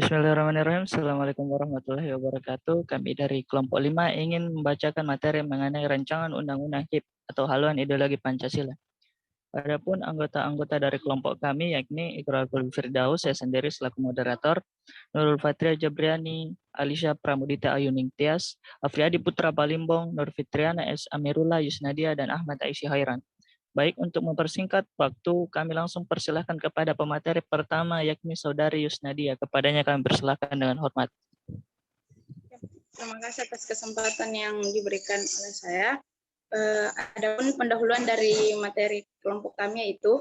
Bismillahirrahmanirrahim. Assalamualaikum warahmatullahi wabarakatuh. Kami dari kelompok 5 ingin membacakan materi mengenai rancangan undang-undang HIP atau haluan ideologi Pancasila. Adapun anggota-anggota dari kelompok kami yakni Iqrarul Firdaus, saya sendiri selaku moderator, Nurul Fatria Jabriani, Alisha Pramudita Ayuning Tias, Afriadi Putra Balimbong, Nur Fitriana S. Amirullah Yusnadia, dan Ahmad Aisyah Hairan. Baik, untuk mempersingkat waktu, kami langsung persilahkan kepada pemateri pertama, yakni Saudari Yusnadia. Kepadanya kami persilahkan dengan hormat. Terima kasih atas kesempatan yang diberikan oleh saya. Adapun pendahuluan dari materi kelompok kami yaitu,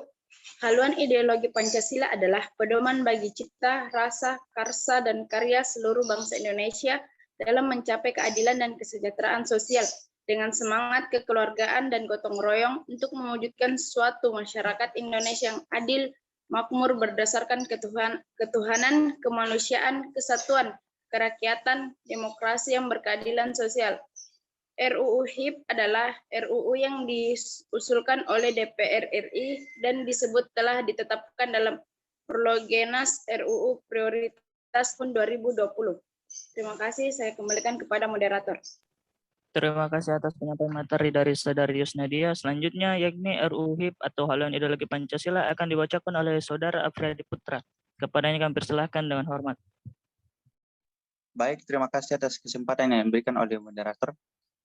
haluan ideologi Pancasila adalah pedoman bagi cipta, rasa, karsa, dan karya seluruh bangsa Indonesia dalam mencapai keadilan dan kesejahteraan sosial dengan semangat kekeluargaan dan gotong royong untuk mewujudkan suatu masyarakat Indonesia yang adil, makmur berdasarkan ketuhanan, kemanusiaan, kesatuan, kerakyatan, demokrasi yang berkeadilan sosial. RUU HIP adalah RUU yang diusulkan oleh DPR RI dan disebut telah ditetapkan dalam Prolegnas RUU Prioritas tahun 2020. Terima kasih, saya kembalikan kepada moderator. Terima kasih atas penyampaian materi dari Saudari Yusnadia. Selanjutnya yakni RUU HIP atau haluan ideologi Pancasila akan dibacakan oleh Saudara Afriadi Putra. Kepadanya kami persilahkan dengan hormat. Baik, terima kasih atas kesempatan yang diberikan oleh moderator.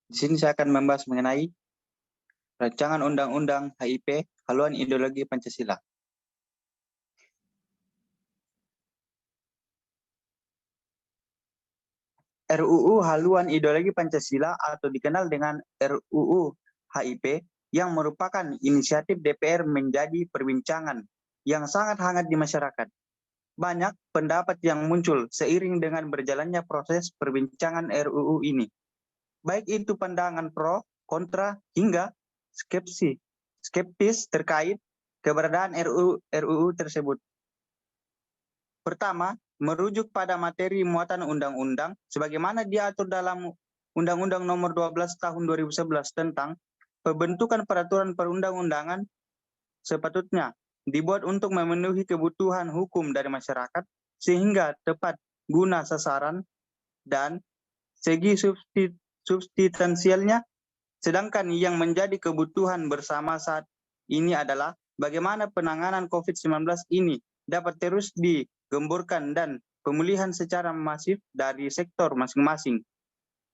Di sini saya akan membahas mengenai rancangan undang-undang HIP, haluan ideologi Pancasila. RUU haluan ideologi Pancasila atau dikenal dengan RUU HIP yang merupakan inisiatif DPR menjadi perbincangan yang sangat hangat di masyarakat. Banyak pendapat yang muncul seiring dengan berjalannya proses perbincangan RUU ini. Baik itu pandangan pro, kontra, hingga skeptis terkait keberadaan RUU tersebut. Pertama, merujuk pada materi muatan undang-undang sebagaimana diatur dalam Undang-Undang Nomor 12 Tahun 2011 tentang pembentukan peraturan perundang-undangan sepatutnya dibuat untuk memenuhi kebutuhan hukum dari masyarakat sehingga tepat guna sasaran dan segi substansialnya. Sedangkan yang menjadi kebutuhan bersama saat ini adalah bagaimana penanganan COVID-19 ini dapat terus digemburkan dan pemulihan secara masif dari sektor masing-masing.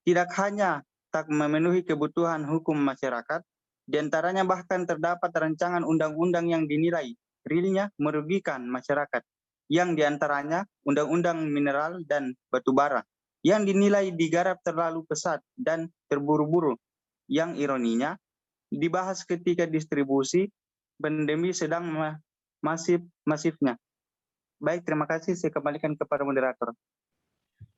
Tidak hanya tak memenuhi kebutuhan hukum masyarakat, diantaranya bahkan terdapat rancangan undang-undang yang dinilai realnya merugikan masyarakat, yang diantaranya Undang-Undang Mineral dan Batubara, yang dinilai digarap terlalu pesat dan terburu-buru, yang ironinya dibahas ketika distribusi pandemi sedang masifnya. Baik, terima kasih. Saya kembalikan kepada moderator.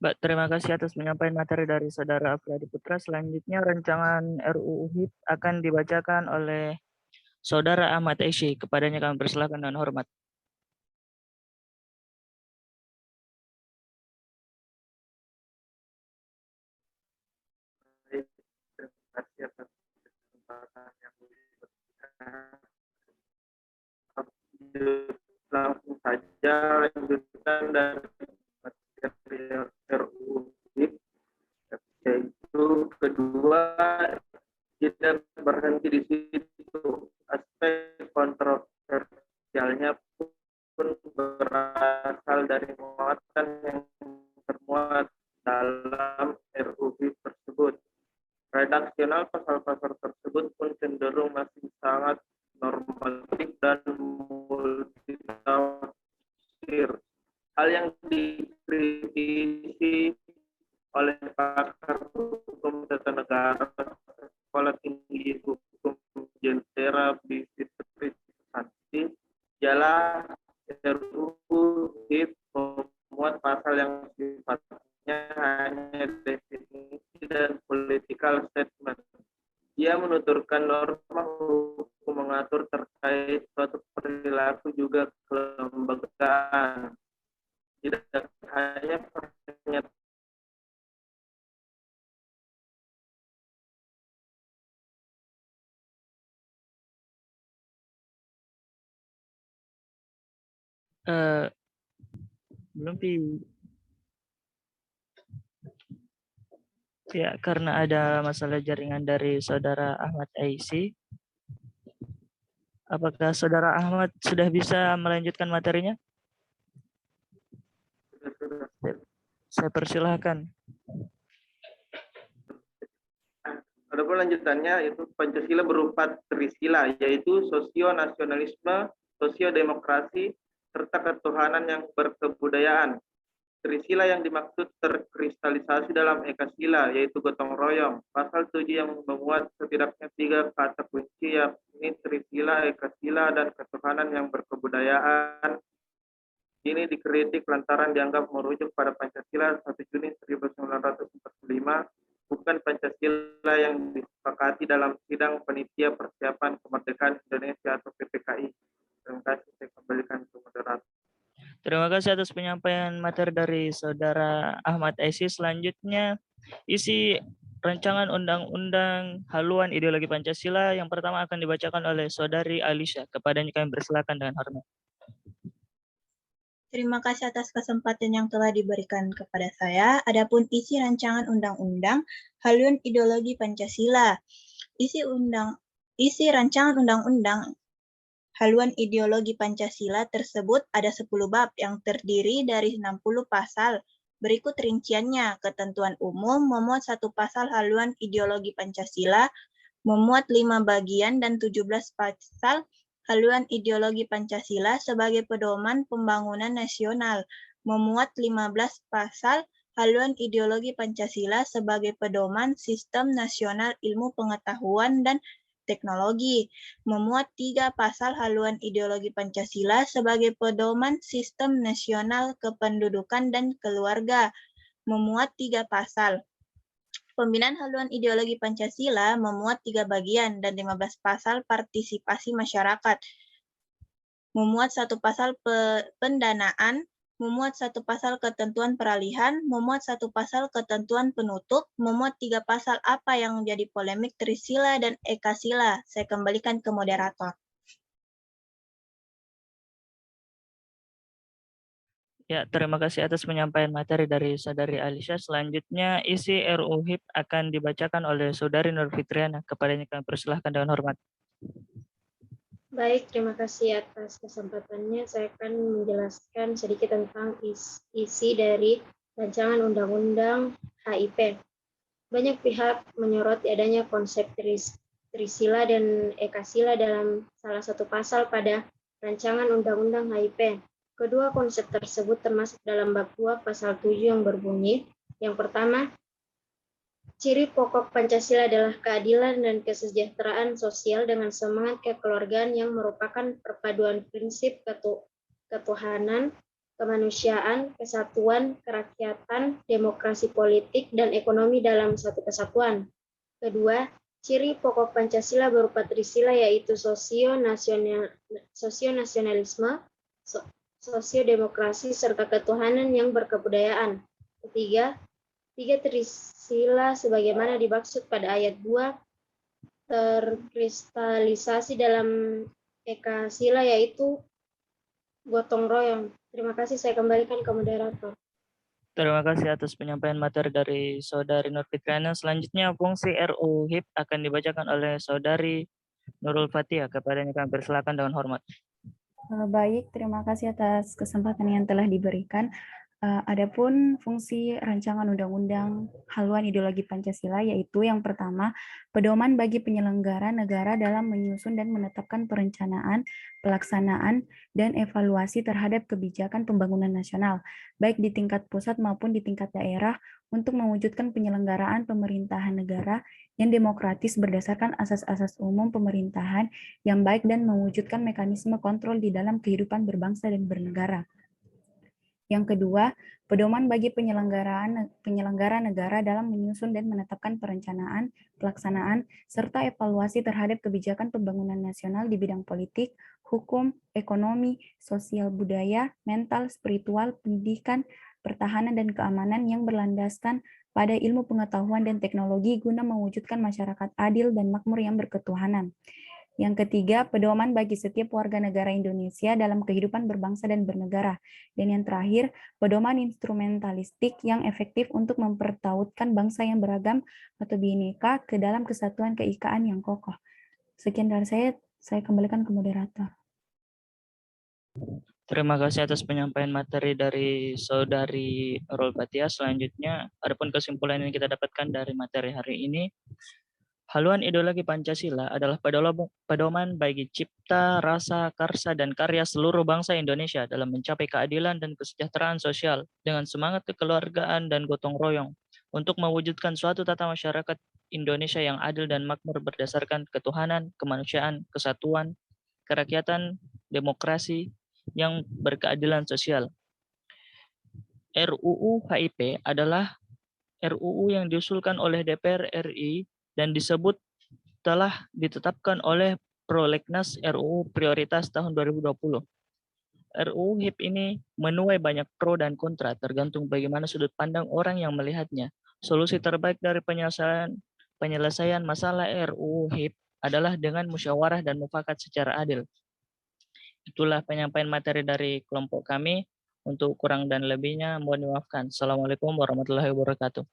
Baik, terima kasih atas penyampaian materi dari Saudara Afriadi Putra. Selanjutnya rancangan RUU HIP akan dibacakan oleh Saudara Ahmad Aisyah. Kepadanya kami persilakan dengan hormat. Terima kasih atas kesempatan yang diberikan. Langsung saja lanjutkan dari materi RUU HIP, yaitu kedua tidak berhenti di situ. Aspek kontroversialnya pun berasal dari muatan yang termuat dalam RUU HIP tersebut. Redaksional pasal-pasal tersebut pun cenderung masih sangat normatif dan multitafsir. Hal yang dikritisi oleh pakar hukum tata negara Sekolah Tinggi Hukum Jentera Bivitri Santi, ialah RUU HIP memuat pasal yang sifatnya hanya definisi dan political statement. Ia menuturkan norma hukum mengatur terkait suatu perilaku juga kelembagaan. Tidak hanya pernyataan Belum Pi. Ya, karena ada masalah jaringan dari Saudara Ahmad Aisy, apakah Saudara Ahmad sudah bisa melanjutkan materinya? Sudah. Saya persilahkan. Adapun lanjutannya yaitu Pancasila berupa trisila, yaitu sosio-nasionalisme, sosio-demokrasi, serta ketuhanan yang berkebudayaan. Trisila yang dimaksud terkristalisasi dalam Ekasila, yaitu gotong royong. Pasal 7 yang memuat setidaknya 3 kata kunci, yakni Trisila, Ekasila, dan ketuhanan yang berkebudayaan. Ini dikritik lantaran dianggap merujuk pada Pancasila 1 Juni 1945, bukan Pancasila yang disepakati dalam sidang panitia persiapan kemerdekaan Indonesia atau PPKI. Terima kasih, saya kembalikan ke moderator. Terima kasih atas penyampaian materi dari Saudara Ahmad Aisy. Selanjutnya, isi rancangan undang-undang haluan ideologi Pancasila yang pertama akan dibacakan oleh Saudari Alisha. Kepadanya kami persilakan dengan hormat. Terima kasih atas kesempatan yang telah diberikan kepada saya. Adapun isi rancangan undang-undang haluan ideologi Pancasila. Isi rancangan undang-undang haluan ideologi Pancasila tersebut ada 10 bab yang terdiri dari 60 pasal. Berikut rinciannya. Ketentuan umum memuat 1 pasal haluan ideologi Pancasila, memuat 5 bagian dan 17 pasal haluan ideologi Pancasila sebagai pedoman pembangunan nasional, memuat 15 pasal haluan ideologi Pancasila sebagai pedoman sistem nasional ilmu pengetahuan dan teknologi, memuat 3 pasal haluan ideologi Pancasila sebagai pedoman sistem nasional kependudukan dan keluarga, memuat 3 pasal. Pembinaan haluan ideologi Pancasila memuat 3 bagian dan 15 pasal partisipasi masyarakat, memuat 1 pasal pendanaan, memuat 1 pasal ketentuan peralihan, memuat 1 pasal ketentuan penutup, memuat 3 pasal apa yang menjadi polemik Trisila dan Ekasila. Saya kembalikan ke moderator. Ya, terima kasih atas penyampaian materi dari Saudari Alisha. Selanjutnya, isi RUU HIP akan dibacakan oleh Saudari Nur Fitriana. Kepadanya kami persilahkan dengan hormat. Baik, terima kasih atas kesempatannya. Saya akan menjelaskan sedikit tentang isi dari rancangan undang-undang HIP. Banyak pihak menyoroti adanya konsep Trisila dan Ekasila dalam salah satu pasal pada rancangan undang-undang HIP. Kedua konsep tersebut termasuk dalam bab 2 pasal 7 yang berbunyi, yang pertama, ciri pokok Pancasila adalah keadilan dan kesejahteraan sosial dengan semangat kekeluargaan yang merupakan perpaduan prinsip ketuhanan, kemanusiaan, kesatuan, kerakyatan, demokrasi politik, dan ekonomi dalam satu kesatuan. Kedua, ciri pokok Pancasila berupa trisila yaitu sosionasionalisme, sosiodemokrasi, serta ketuhanan yang berkebudayaan. Ketiga, 3 trisila sebagaimana dimaksud pada ayat 2 terkristalisasi dalam Ekasila yaitu gotong royong. Terima kasih, saya kembalikan ke moderator. Terima kasih atas penyampaian materi dari Saudari Nur Fitriana. Selanjutnya, fungsi RUU HIP akan dibacakan oleh Saudari Nurul Fatia. Kepadanya kami persilakan dengan hormat. Baik, terima kasih atas kesempatan yang telah diberikan. Adapun fungsi rancangan undang-undang haluan ideologi Pancasila yaitu yang pertama, pedoman bagi penyelenggara negara dalam menyusun dan menetapkan perencanaan, pelaksanaan, dan evaluasi terhadap kebijakan pembangunan nasional, baik di tingkat pusat maupun di tingkat daerah, untuk mewujudkan penyelenggaraan pemerintahan negara yang demokratis berdasarkan asas-asas umum pemerintahan yang baik dan mewujudkan mekanisme kontrol di dalam kehidupan berbangsa dan bernegara. Yang kedua, pedoman bagi penyelenggara negara dalam menyusun dan menetapkan perencanaan, pelaksanaan, serta evaluasi terhadap kebijakan pembangunan nasional di bidang politik, hukum, ekonomi, sosial budaya, mental, spiritual, pendidikan, pertahanan, dan keamanan yang berlandaskan pada ilmu pengetahuan dan teknologi guna mewujudkan masyarakat adil dan makmur yang berketuhanan. Yang ketiga, pedoman bagi setiap warga negara Indonesia dalam kehidupan berbangsa dan bernegara. Dan yang terakhir, pedoman instrumentalistik yang efektif untuk mempertautkan bangsa yang beragam atau bineka ke dalam kesatuan keikaan yang kokoh. Sekian dari saya kembalikan ke moderator. Terima kasih atas penyampaian materi dari Saudari Rolbatia. Selanjutnya, adapun kesimpulan yang kita dapatkan dari materi hari ini, haluan ideologi Pancasila adalah pedoman bagi cipta, rasa, karsa, dan karya seluruh bangsa Indonesia dalam mencapai keadilan dan kesejahteraan sosial dengan semangat kekeluargaan dan gotong royong untuk mewujudkan suatu tata masyarakat Indonesia yang adil dan makmur berdasarkan ketuhanan, kemanusiaan, kesatuan, kerakyatan, demokrasi, yang berkeadilan sosial. RUU HIP adalah RUU yang diusulkan oleh DPR RI dan disebut telah ditetapkan oleh Prolegnas RUU Prioritas tahun 2020. RUU HIP ini menuai banyak pro dan kontra tergantung bagaimana sudut pandang orang yang melihatnya. Solusi terbaik dari penyelesaian masalah RUU HIP adalah dengan musyawarah dan mufakat secara adil. Itulah penyampaian materi dari kelompok kami. Untuk kurang dan lebihnya mohon dimaafkan. Assalamualaikum warahmatullahi wabarakatuh.